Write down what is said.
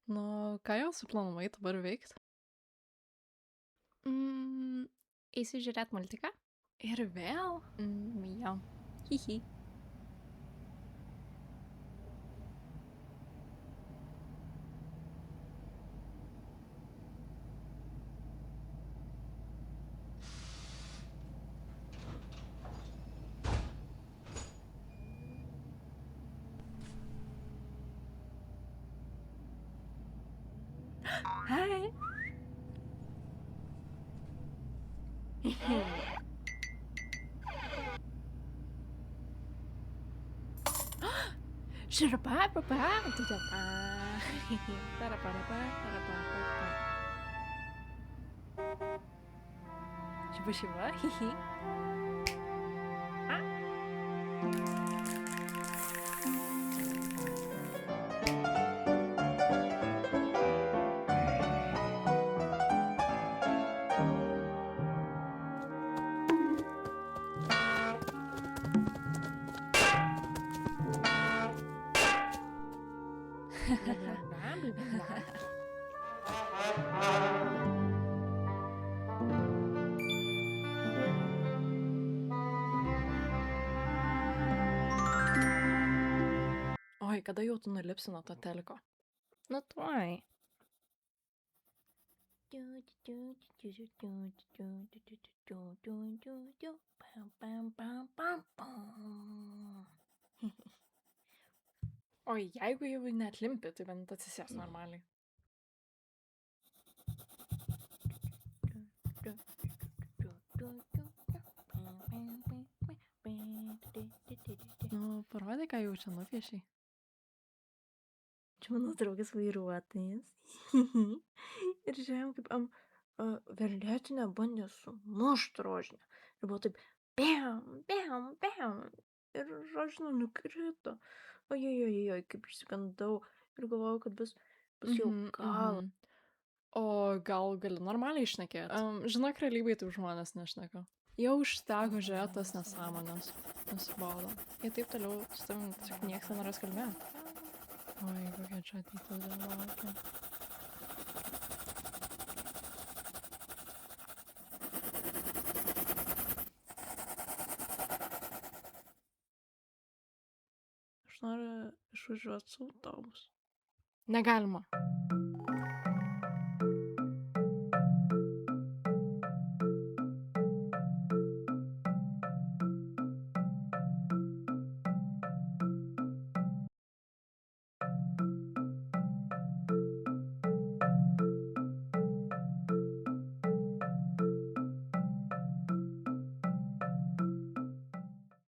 Nu, ką jau suplanavai dabar veikt? Eisiu žiūrėt multiką. Ir vėl? Jo. Hihi. Hei! Šiba šiba, hihi. Oi, kada jau tu nulipsi nuo to teliko? Nu tuoj. Oi, jeigu jau neatlimpi, tai bent atsisės normaliai. Nu, parodai, ką jau čia nupiešiai. Čia mano draugas vairuotojas. Ir žiūrėjom, kaip verlėtinė bandė sumušt rožinę. Ir buvo taip bam, bam, bam. Ir rožinė nukrito. Ojojojoj, kaip išsigandau. Ir galvojau, kad bus jau gal. O gal gali normaliai šnekėti? Žinok, realybėj taip žmonės nešneka. Jau užteko žiūrėti tas nesąmonės. Nusibodo. Jei taip toliau, su tavim tiesiog nieks nenorės kalbėti. Oi, kokia čia ateitis dar laukia. Aš noriu išvažiuoti su autobusu. Negalima.